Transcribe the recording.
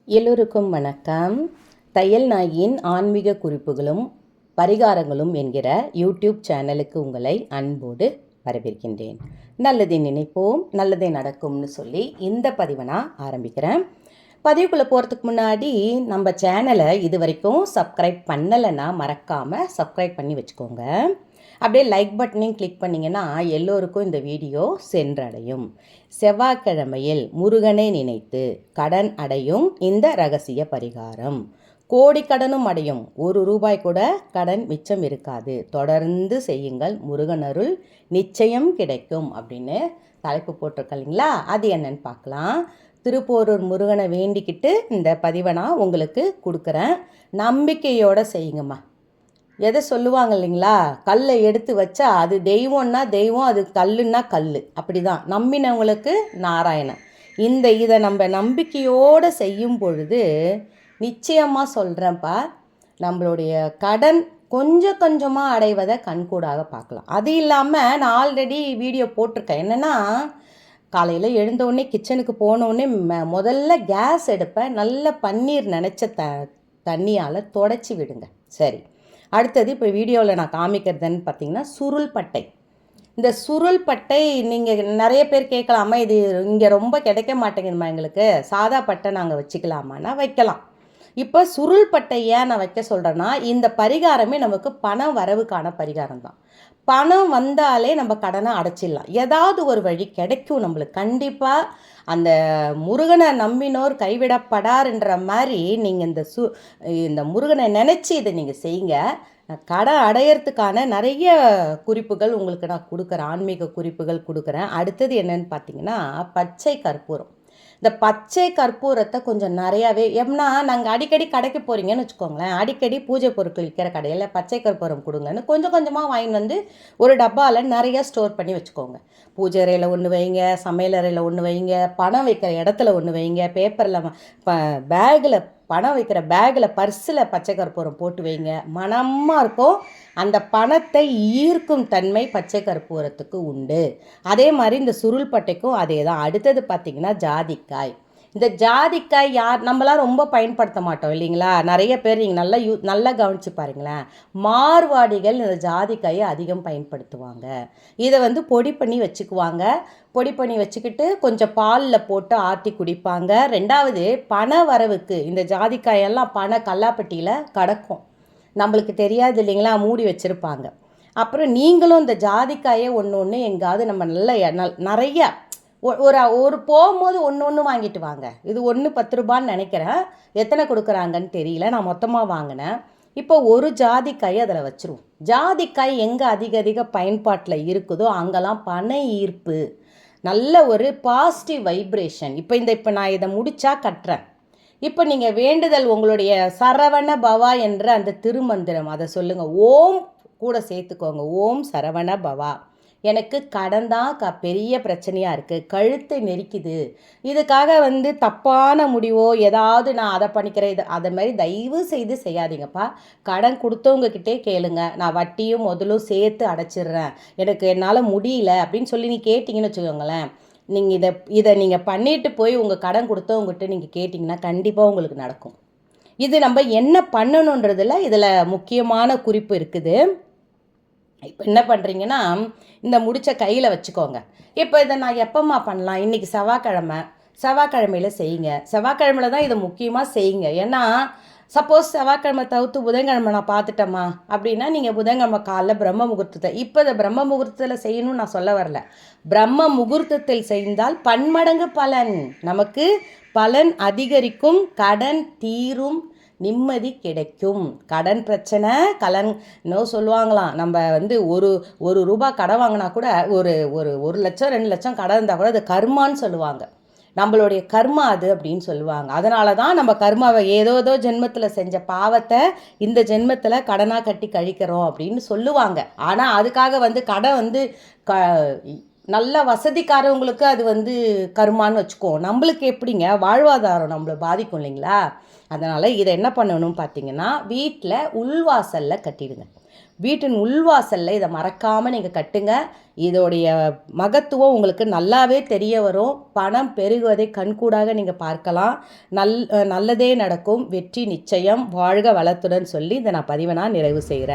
எல்லோருக்கும் வணக்கம். தையல் நாயின் ஆன்மீக குறிப்புகளும் பரிகாரங்களும் என்கிற யூடியூப் சேனலுக்கு உங்களை அன்போடு வரவேற்கின்றேன். நல்லதை நினைப்போம், நல்லதே நடக்கும்னு சொல்லி இந்த பதிவை நான் ஆரம்பிக்கிறேன். பதிவுக்குள்ளே போகிறதுக்கு முன்னாடி நம்ம சேனலை இது வரைக்கும் சப்ஸ்கிரைப் பண்ணலைன்னா மறக்காமல் சப்ஸ்கிரைப் பண்ணி வச்சுக்கோங்க. அப்படியே லைக் பட்டனையும் கிளிக் பண்ணிங்கன்னா எல்லோருக்கும் இந்த வீடியோ சென்றடையும். செவ்வாய்க்கிழமையில் முருகனை நினைத்து கடன் அடையும் இந்த ரகசிய பரிகாரம். கோடிக்கடனும் அடையும், ₹1 கூட கடன் மிச்சம் இருக்காது. தொடர்ந்து செய்யுங்கள், முருகனருள் நிச்சயம் கிடைக்கும் அப்படின்னு தலைப்பு போட்டிருக்க இல்லைங்களா? அது என்னன்னு பார்க்கலாம். திருப்போரூர் முருகனை வேண்டிக்கிட்டு இந்த பதிவை நான் உங்களுக்கு கொடுக்குறேன். நம்பிக்கையோடு செய்யுங்கம்மா. எதை சொல்லுவாங்க இல்லைங்களா, கல்லை எடுத்து வச்சா அது தெய்வம்னா தெய்வம், அது கல்லுன்னா கல். அப்படி தான் நம்பினவங்களுக்கு நாராயணன். இதை நம்ம நம்பிக்கையோடு செய்யும் பொழுது நிச்சயமாக சொல்கிறேன்ப்பா, நம்மளுடைய கடன் கொஞ்சம் கொஞ்சமாக அடைவதை கண்கூடாக பார்க்கலாம். அது இல்லாமல் நான் ஆல்ரெடி வீடியோ போட்டிருக்கேன். என்னென்னா, காலையில் எழுந்தவுடனே கிச்சனுக்கு போனவுடனே முதல்ல கேஸ் எடுப்பேன். நல்ல பன்னீர் நினச்ச தண்ணியால் தொடச்சி விடுங்க. சரி, அடுத்தது இப்போ வீடியோவில் நான் காமிக்கிறதுன்னு பார்த்தீங்கன்னா சுருள் பட்டை. இந்த சுருள் பட்டை நீங்கள் நிறைய பேர் கேட்கலாமா, இது இங்கே ரொம்ப கிடைக்க மாட்டேங்குதுமா எங்களுக்கு, சாதா பட்டை நாங்கள் வச்சுக்கலாமான்னா வைக்கலாம். இப்போ சுருள் பட்டை ஏன் நான் வைக்க சொல்கிறேன்னா, இந்த பரிகாரமே நமக்கு பணம் வரவுக்கான பரிகாரம் தான். பணம் வந்தாலே நம்ம கடனை அடைச்சிடலாம். ஏதாவது ஒரு வழி கிடைக்கும் நம்மளுக்கு கண்டிப்பாக. அந்த முருகனை நம்பினோர் கைவிடப்படார்ன்ற மாதிரி நீங்கள் இந்த முருகனை நினச்சி இதை நீங்கள் செய்யுங்க. கடன் அடையிறதுக்கான நிறைய குறிப்புகள் உங்களுக்கு நான் கொடுக்குறேன், ஆன்மீக குறிப்புகள் கொடுக்குறேன். அடுத்தது என்னன்னு பார்த்தீங்கன்னா, பச்சை கற்பூரம். இந்த பச்சை கற்பூரத்தை கொஞ்சம் நிறையாவே, ஏன்னா நாங்கள் அடிக்கடி கடைக்கு போகிறீங்கன்னு வச்சுக்கோங்களேன், அடிக்கடி பூஜை பொருட்கள் விற்கிற கடையில் பச்சை கற்பூரம் கொடுங்கன்னு கொஞ்சம் கொஞ்சமாக வாங்கிட்டு வந்து ஒரு டப்பாவில் நிறையா ஸ்டோர் பண்ணி வச்சுக்கோங்க. பூஜை அறையில் ஒன்று வைங்க, சமையல் அறையில் ஒன்று வைங்க, பணம் வைக்கிற இடத்துல ஒன்று வைங்க, பேப்பரில் பேக்கில் பணம் வைக்கிற பேக்கில் பர்ஸில் பச்சை கற்பூரம் போட்டு வைங்க. மனமாக இருக்கும். அந்த பணத்தை ஈர்க்கும் தன்மை பச்சை கற்பூரத்துக்கு உண்டு. அதே மாதிரி இந்த சுருள் பட்டைக்கும் அதே தான். அடுத்தது பார்த்திங்கன்னா ஜாதிக்காய். இந்த ஜாதிக்காய் நம்மளாம் ரொம்ப பயன்படுத்த மாட்டோம் இல்லைங்களா? நிறைய பேர் நீங்கள் நல்லா கவனித்து பாருங்களேன், மார்வாடிகள் இந்த ஜாதிக்காயை அதிகம் பயன்படுத்துவாங்க. இதை பொடி பண்ணி வச்சுக்குவாங்க. பொடி பண்ணி வச்சுக்கிட்டு கொஞ்சம் பாலில் போட்டு ஆட்டி குடிப்பாங்க. ரெண்டாவது, பண வரவுக்கு இந்த ஜாதிக்காயெல்லாம் கல்லாப்பட்டியில் கிடக்கும், நம்மளுக்கு தெரியாது இல்லைங்களா, மூடி வச்சுருப்பாங்க. அப்புறம் நீங்களும் இந்த ஜாதிக்காயை ஒன்று எங்காவது நம்ம நிறைய ஒரு போகும்போது ஒன்று வாங்கிட்டு வாங்க. இது ஒன்று ₹10 நினைக்கிறேன், எத்தனை கொடுக்குறாங்கன்னு தெரியல, நான் மொத்தமாக வாங்கினேன். இப்போ ஒரு ஜாதிக்காய் அதில் வச்சுருவோம். ஜாதிக்காய் எங்கே அதிக பயன்பாட்டில் இருக்குதோ அங்கெல்லாம் பண ஈர்ப்பு, நல்ல ஒரு பாசிட்டிவ் வைப்ரேஷன். இப்போ நான் இதை முடித்தா கட்டுறேன். இப்போ நீங்கள் வேண்டுதல், உங்களுடைய சரவண பவா என்ற அந்த திருமந்திரம் அதை சொல்லுங்கள். ஓம் கூட சேர்த்துக்கோங்க. ஓம் சரவண பவா. எனக்கு கடன் தான் பெரிய பிரச்சனையாக இருக்குது, கழுத்தை நெரிக்குது, இதுக்காக தப்பான முடிவோ ஏதாவது நான் அதை பண்ணிக்கிறேன், அதை மாதிரி தயவு செய்து செய்யாதீங்கப்பா. கடன் கொடுத்தவங்கக்கிட்டே கேளுங்க, நான் வட்டியும் முதலும் சேர்த்து அடைச்சிடுறேன், எனக்கு என்னால் முடியல அப்படின்னு சொல்லி நீ கேட்டிங்கன்னு வச்சுக்கோங்களேன். நீங்கள் இதை நீங்கள் பண்ணிட்டு போய் உங்கள் கடன் கொடுத்தவங்ககிட்ட நீங்கள் கேட்டிங்கன்னா கண்டிப்பாக உங்களுக்கு நடக்கும். இது நம்ம என்ன பண்ணணுன்றதில் இதில் முக்கியமான குறிப்பு இருக்குது. இப்போ என்ன பண்ணுறீங்கன்னா, இந்த முடிச்ச கையில் வச்சுக்கோங்க. இப்போ இதை நான் எப்போம்மா பண்ணலாம்? இன்றைக்கி செவ்வாய்க்கிழமையில் செய்யுங்க. செவ்வாய்க்கிழமையில் தான் இதை முக்கியமாக செய்யுங்க. ஏன்னா சப்போஸ் செவ்வாய்க்கிழமை தவிர்த்து புதன்கிழமை நான் பார்த்துட்டேம்மா அப்படின்னா, நீங்கள் புதன்கிழமை காலைல பிரம்ம முகூர்த்தத்தை, இப்போ இதை பிரம்ம முகூர்த்தத்தில் செய்யணும்னு நான் சொல்ல வரல, பிரம்ம முகூர்த்தத்தில் செய்தால் பன்மடங்கு பலன், நமக்கு பலன் அதிகரிக்கும், கடன் தீரும், நிம்மதி கிடைக்கும். கடன் பிரச்சனை சொல்லுவாங்களாம். நம்ம ஒரு ரூபா கடன் வாங்கினா கூட ஒரு ஒரு 1 லட்சம் 2 லட்சம் கடன் இருந்தால் கூட அது கர்மான்னு சொல்லுவாங்க. நம்மளுடைய கர்மா அது அப்படின்னு சொல்லுவாங்க. அதனால தான் நம்ம கர்மாவை ஏதோ ஜென்மத்தில் செஞ்ச பாவத்தை இந்த ஜென்மத்தில் கடனாக கட்டி கழிக்கிறோம் அப்படின்னு சொல்லுவாங்க. ஆனால் அதுக்காக கடன் நல்ல வசதிக்காரவங்களுக்கு அது வந்து கருமான்னு வச்சுக்குவோம். நம்மளுக்கு எப்படிங்க வாழ்வாதாரம் நம்மள பாதிக்கும் இல்லைங்களா? அதனால் இதை என்ன பண்ணணும் பார்த்தீங்கன்னா, வீட்டில் உள்வாசலில் கட்டிடுங்க. வீட்டின் உள்வாசலில் இதை மறக்காமல் நீங்கள் கட்டுங்க. இதோடைய மகத்துவம் உங்களுக்கு நல்லாவே தெரிய வரும். பணம் பெருகுவதை கண்கூடாக நீங்கள் பார்க்கலாம். நல்லதே நடக்கும். வெற்றி நிச்சயம். வாழ்க வளத்துடன் சொல்லி இதை நான் பதிவை நிறைவு செய்கிறேன்.